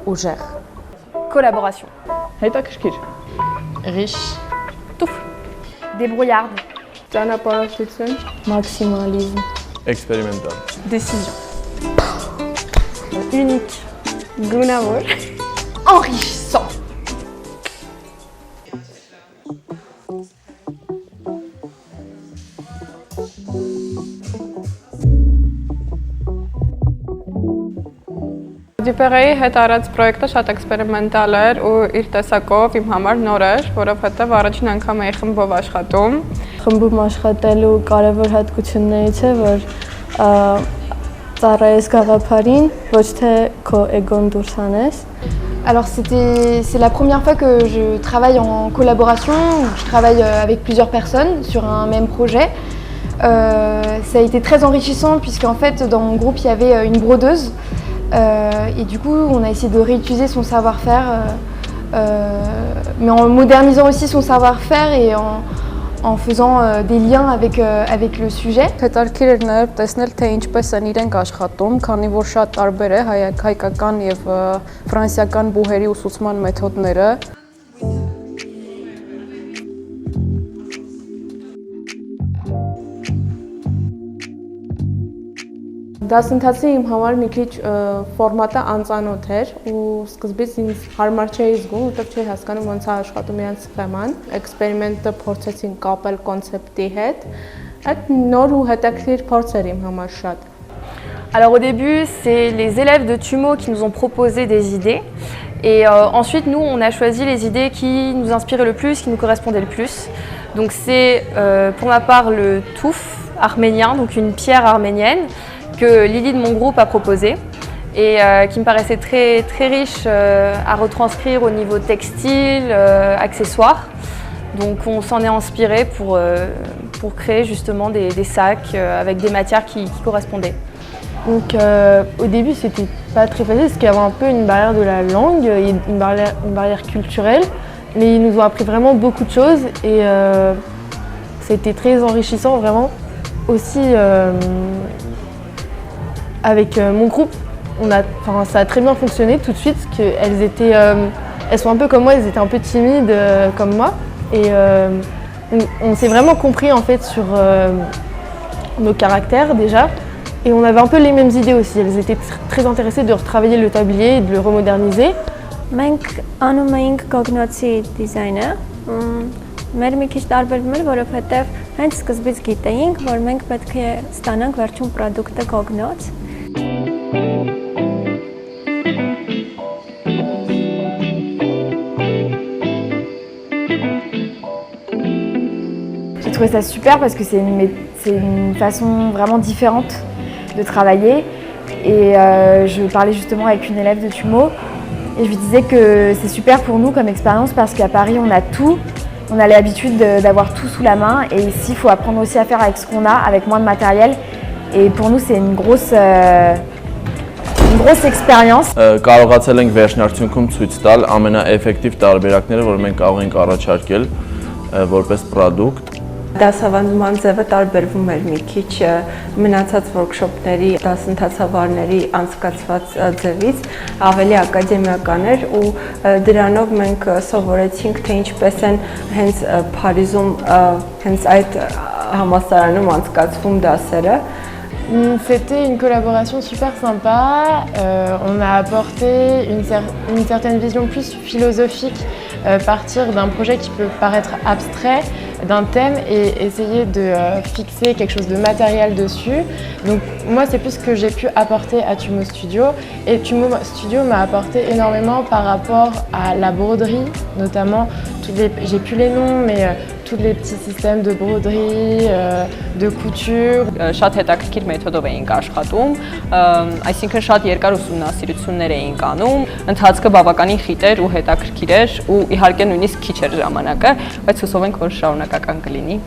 Ուժեղ։ Collaboration. Հետաքրքիր։ Riche։ Touf. Débrouillarde. Ճանապարհորդություն։ Maximalisme. Expérimental. Décision. Unique. Գունավոր։ Enrichissant. Դիպերեի հետ արած պրոյեկտը շատ էքսպերիմենտալ էր ու իր տեսակով իմ համար նոր էր, որովհետև առաջին անգամ էի խմբով աշխատում։ Խմբում աշխատելու կարևոր հատկություններից է, որ ծառայես գաղափարին, ոչ թե քո էգոն դուրս անես։ Alors c'est la première fois que je travaille en collaboration, où je travaille avec plusieurs personnes sur un même projet. Ça a été très enrichissant puisqu'en fait dans mon groupe il y avait une brodeuse et du coup on a essayé de réutiliser son savoir-faire mais en modernisant aussi son savoir-faire et en faisant des liens avec le sujet. Հետաքրքիր էր նաև տեսնել, թե ինչպես են իրենք աշխատում, քանի որ շատ տարբեր է հայկական եւ ֆրանսիական բուհերի ուսուցման մեթոդները։ Դասընթացը իմ համար մի քիչ ֆորմատը անծանոթ էր ու սկզբից ինձ հարմար չէի զգում, որտեղ չէի հասկանում ոնց է աշխատում իրենց սխեման։ Էքսպերիմենտը փորձեցին կապել կոնցեպտի հետ։ Այդ նոր ու հետաքրքիր փորձ էր իմ համար շատ։ Alors au début, c'est les élèves de TUMO qui nous ont proposé des idées. Et ensuite, nous, on a choisi les idées qui nous inspiraient le plus, qui nous correspondaient le plus. Donc c'est pour ma part le touf arménien, donc une pierre arménienne, que Lily de mon groupe a proposé et qui me paraissait très, très riche à retranscrire au niveau textile, accessoires. Donc on s'en est inspiré pour créer justement des sacs avec des matières qui correspondaient. Donc au début c'était pas très facile parce qu'il y avait un peu une barrière de la langue et une barrière culturelle, mais ils nous ont appris vraiment beaucoup de choses et c'était très enrichissant vraiment. Aussi avec mon groupe, ça a très bien fonctionné tout de suite parce qu'elles sont un peu comme moi, elles étaient un peu timides comme moi et on s'est vraiment compris en fait sur nos caractères déjà. Et on avait un peu les mêmes idées aussi. Elles étaient très intéressées de retravailler le tablier et de le remoderniser. Մենք անում էինք կոգնոցի դիզայնը։ Մեր մի քիչ տարբերվում էր, որովհետև հենց սկզբից գիտեինք, որ մենք պետք է ստանանք վերջում պրոդուկտը կոգնոց։ J'ai trouvé ça super parce que c'est une façon vraiment différente de travailler et je parlais justement avec une élève de TUMO et je lui disais que c'est super pour nous comme expérience parce qu'à Paris on a tout, on a l'habitude d'avoir tout sous la main et ici il faut apprendre aussi à faire avec ce qu'on a, avec moins de matériel et pour nous c'est une grosse expérience. Կարողացել ենք վերջնարդյունքում ցույց տալ ամենաէֆեկտիվ տարբերակները, որ մենք կարող ենք առաջարկել որպես պրոդուկտ։ Դասավանդման ձևը տարբերվում էր մի քիչ մնացած workshop-ների, դասընթացավարների անցկացված ձևից, ավելի ակադեմիական էր ու դրանով մենք սովորեցինք, թե ինչպես են հենց Փարիզում, հենց այդ համալսարանում անցկացվում դասերը։ C'était une collaboration super sympa, on a apporté une certaine vision plus philosophique, partir d'un projet qui peut paraître abstrait, d'un thème et essayer de fixer quelque chose de matériel dessus. Donc moi c'est plus ce que j'ai pu apporter à TUMO Studio et TUMO Studio m'a apporté énormément par rapport à la broderie, notamment j'ai plus les noms mais tous les petits systèmes de broderie, de couture. Շատ հետաքրքիր մեթոդով էինք աշխատում, այսինքն շատ երկար ուսումնասիրություններ էինք անում, ընթացքը բավականին խիտ էր ու հետաքրքիր էր ու իհարկե նույնիսկ քիչ էր ժամանակը, բայց հուսով ենք որ շարունակական կլինի։